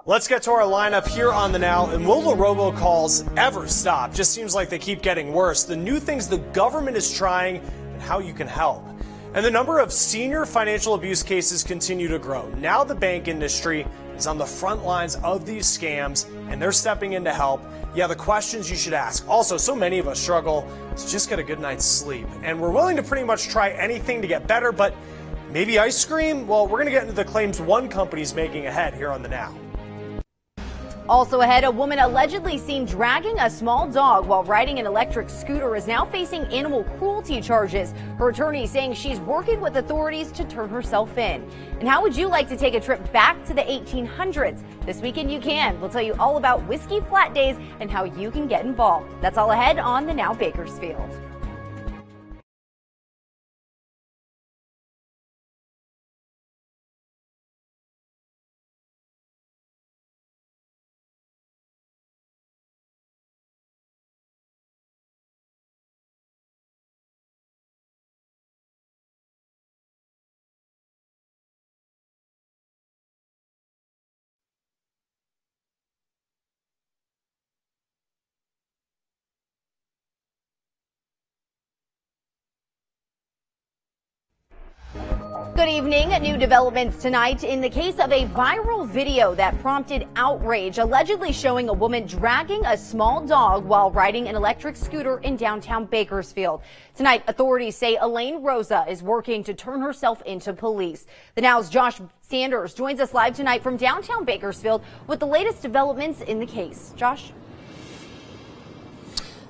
Let's get to our lineup here on the Now. And will the robocalls ever stop? Just seems like they keep getting worse. The new things the government is trying and how you can help. And the number of senior financial abuse cases continue to grow. Now the bank industry is on the front lines of these scams, and they're stepping in to help. Yeah, the questions you should ask. Also, so many of us struggle to just get a good night's sleep. And we're willing to pretty much try anything to get better, but maybe ice cream? Well, we're going to get into the claims one company's making ahead here on the Now. Also ahead, a woman allegedly seen dragging a small dog while riding an electric scooter is now facing animal cruelty charges. Her attorney saying she's working with authorities to turn herself in. And how would you like to take a trip back to the 1800s? This weekend you can. We'll tell you all about Whiskey Flat Days and how you can get involved. That's all ahead on the Now Bakersfield. Good evening. New developments tonight in the case of a viral video that prompted outrage, allegedly showing a woman dragging a small dog while riding an electric scooter in downtown Bakersfield. Tonight, authorities say Elaine Rosa is working to turn herself into police. The Now's Josh Sanders joins us live tonight from downtown Bakersfield with the latest developments in the case. Josh?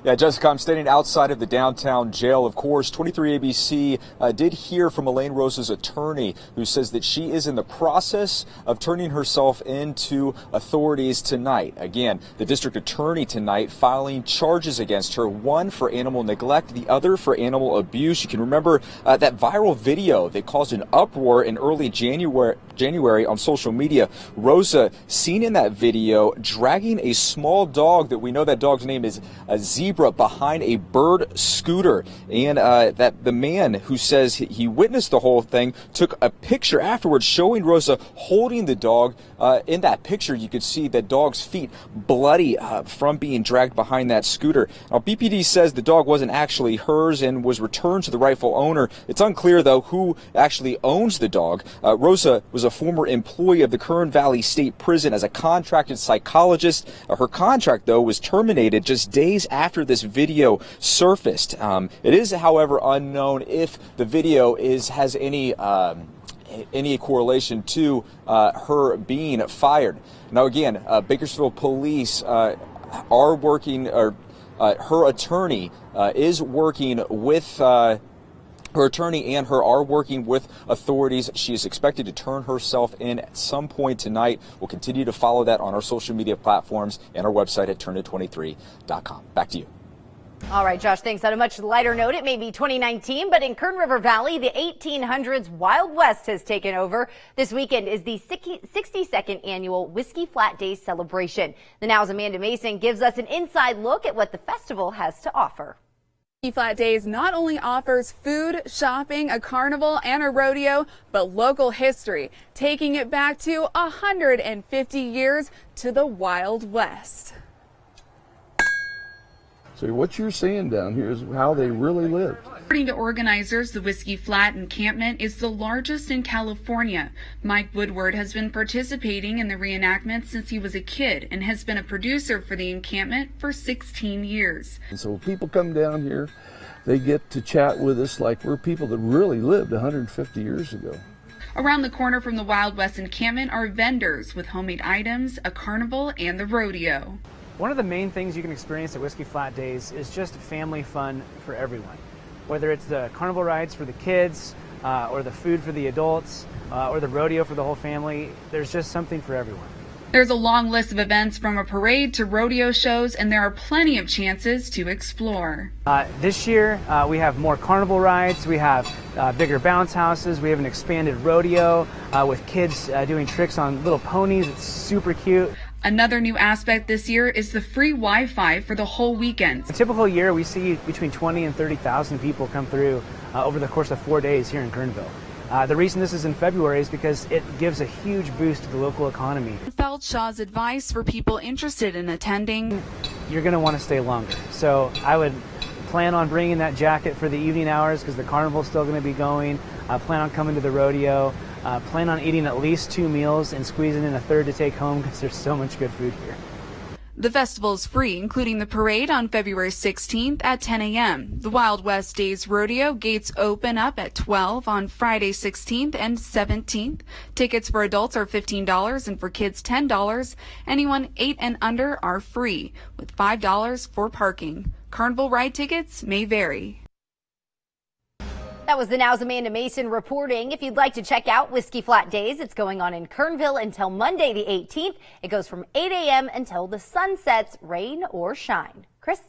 Yeah, Jessica, I'm standing outside of the downtown jail. Of course, 23 ABC did hear from Elaine Rosa's attorney, who says that she is in the process of turning herself into authorities tonight. Again, the district attorney tonight filing charges against her, one for animal neglect, the other for animal abuse. You can remember that viral video that caused an uproar in early January on social media. Rosa, seen in that video, dragging a small dog that we know that dog's name is Zebra behind a bird scooter, and that the man who says he witnessed the whole thing took a picture afterwards showing Rosa holding the dog. In that picture, you could see the dog's feet bloody from being dragged behind that scooter. Now, BPD says the dog wasn't actually hers and was returned to the rightful owner. It's unclear, though, who actually owns the dog. Rosa was a former employee of the Kern Valley State Prison as a contracted psychologist. Her contract, though, was terminated just days after this video surfaced. It is, however, unknown if the video has any correlation to her being fired. Now, again, Bakersfield police are working, or her attorney is working with her attorney and her are working with authorities. She is expected to turn herself in at some point tonight. We'll continue to follow that on our social media platforms and our website at turnit23.com. Back to you. All right, Josh, thanks. On a much lighter note, it may be 2019, but in Kern River Valley, the 1800s Wild West has taken over. This weekend is the 62nd annual Whiskey Flat Days celebration. The Now's Amanda Mason gives us an inside look at what the festival has to offer. Whiskey Flat Days not only offers food, shopping, a carnival, and a rodeo, but local history, taking it back to 150 years to the Wild West. So what you're seeing down here is how they really lived. According to organizers, the Whiskey Flat encampment is the largest in California. Mike Woodward has been participating in the reenactment since he was a kid and has been a producer for the encampment for 16 years. And so people come down here, they get to chat with us like we're people that really lived 150 years ago. Around the corner from the Wild West encampment are vendors with homemade items, a carnival, and the rodeo. One of the main things you can experience at Whiskey Flat Days is just family fun for everyone. Whether it's the carnival rides for the kids, or the food for the adults, or the rodeo for the whole family, there's just something for everyone. There's a long list of events from a parade to rodeo shows, and there are plenty of chances to explore. This year, we have more carnival rides, we have bigger bounce houses, we have an expanded rodeo with kids doing tricks on little ponies. It's super cute. Another new aspect this year is the free Wi-Fi for the whole weekend. A typical year, we see between 20 and 30,000 people come through over the course of 4 days here in Kernville. The reason this is in February is because it gives a huge boost to the local economy. Feldshaw's advice for people interested in attending: you're going to want to stay longer. So I would plan on bringing that jacket for the evening hours because the carnival's still going to be going. Plan on coming to the rodeo. Plan on eating at least 2 meals and squeezing in a third to take home because there's so much good food here. The festival is free, including the parade on February 16th at 10 a.m. The Wild West Days Rodeo gates open up at 12 on Friday 16th and 17th. Tickets for adults are $15 and for kids $10. Anyone 8 and under are free, with $5 for parking. Carnival ride tickets may vary. That was the Now's Amanda Mason reporting. If you'd like to check out Whiskey Flat Days, it's going on in Kernville until Monday the 18th. It goes from 8 a.m. until the sun sets, rain or shine. Chris?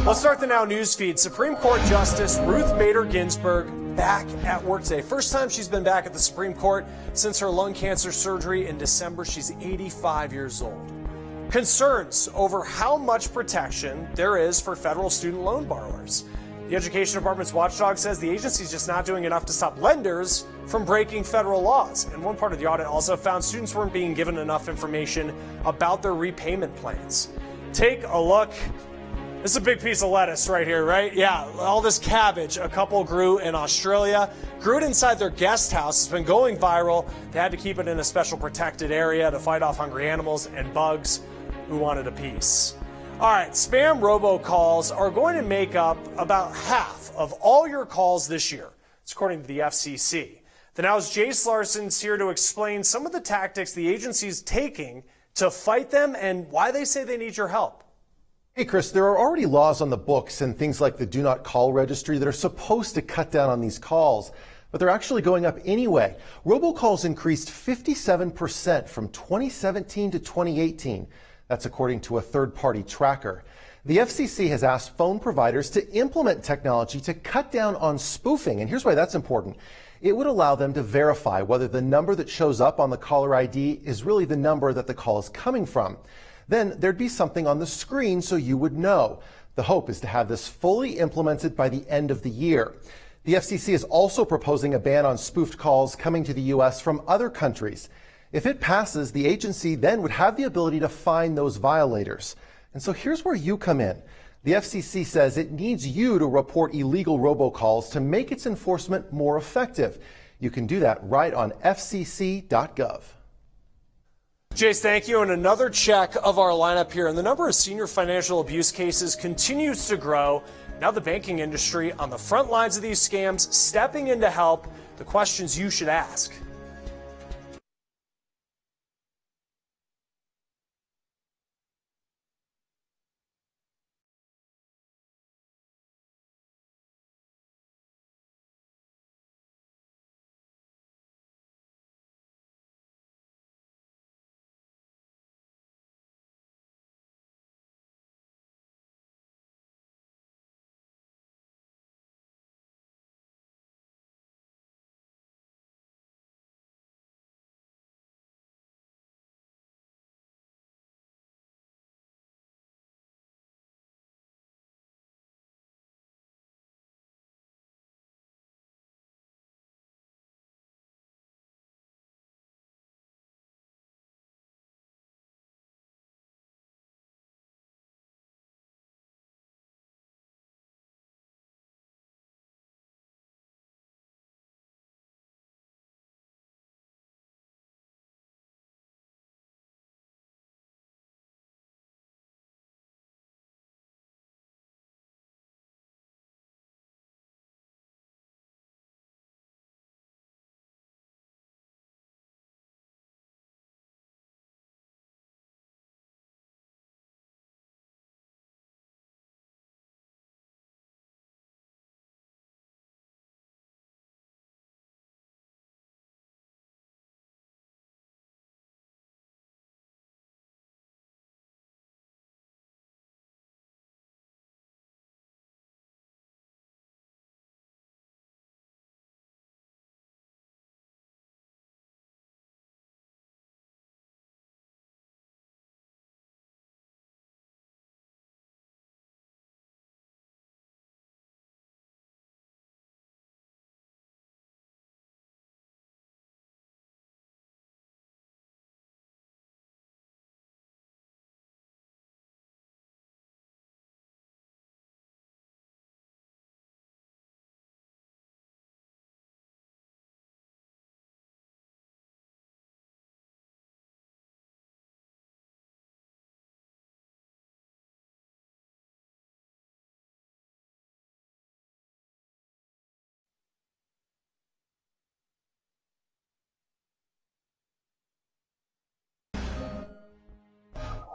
Let's start the Now news feed. Supreme Court Justice Ruth Bader Ginsburg back at work today. First time she's been back at the Supreme Court since her lung cancer surgery in December. She's 85 years old. Concerns over how much protection there is for federal student loan borrowers. The Education Department's watchdog says the agency's just not doing enough to stop lenders from breaking federal laws. And one part of the audit also found students weren't being given enough information about their repayment plans. Take a look. This is a big piece of lettuce right here, right? Yeah, all this cabbage a couple grew in Australia, grew it inside their guest house. It's been going viral. They had to keep it in a special protected area to fight off hungry animals and bugs who wanted a piece. All right, spam robocalls are going to make up about half of all your calls this year. It's according to the FCC. The Now's Jace Larson's here to explain some of the tactics the agency's taking to fight them and why they say they need your help. Hey, Chris, there are already laws on the books and things like the Do Not Call registry that are supposed to cut down on these calls, but they're actually going up anyway. Robocalls increased 57% from 2017 to 2018. That's according to a third-party tracker. The FCC has asked phone providers to implement technology to cut down on spoofing, and here's why that's important. It would allow them to verify whether the number that shows up on the caller ID is really the number that the call is coming from. Then there'd be something on the screen so you would know. The hope is to have this fully implemented by the end of the year. The FCC is also proposing a ban on spoofed calls coming to the U.S. from other countries. If it passes, the agency then would have the ability to fine those violators. And so here's where you come in. The FCC says it needs you to report illegal robocalls to make its enforcement more effective. You can do that right on fcc.gov. Jace, thank you. And another check of our lineup here. And the number of senior financial abuse cases continues to grow. Now the banking industry on the front lines of these scams, stepping in to help. The questions you should ask.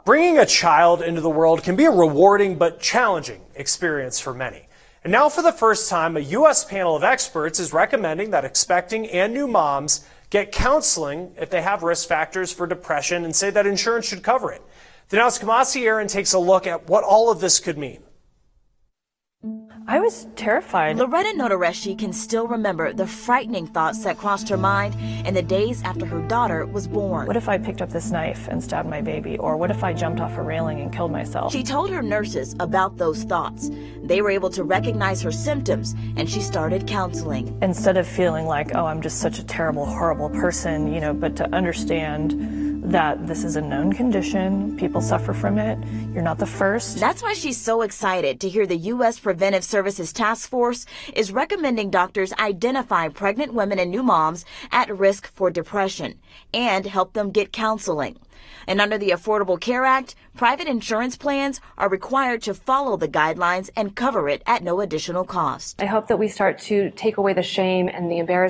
Bringing a child into the world can be a rewarding but challenging experience for many. And now for the first time, a U.S. panel of experts is recommending that expecting and new moms get counseling if they have risk factors for depression and say that insurance should cover it. The Now's Kamasi Aaron takes a look at what all of this could mean. I was terrified. Loretta Notareshi can still remember the frightening thoughts that crossed her mind in the days after her daughter was born. What if I picked up this knife and stabbed my baby? Or what if I jumped off a railing and killed myself? She told her nurses about those thoughts. They were able to recognize her symptoms, and she started counseling. Instead of feeling like, oh, I'm just such a terrible, horrible person, but to understand that this is a known condition, people suffer from it, you're not the first. That's why she's so excited to hear the U.S. Preventive Services Task Force is recommending doctors identify pregnant women and new moms at risk for depression and help them get counseling. And under the Affordable Care Act, private insurance plans are required to follow the guidelines and cover it at no additional cost. I hope that we start to take away the shame and the embarrassment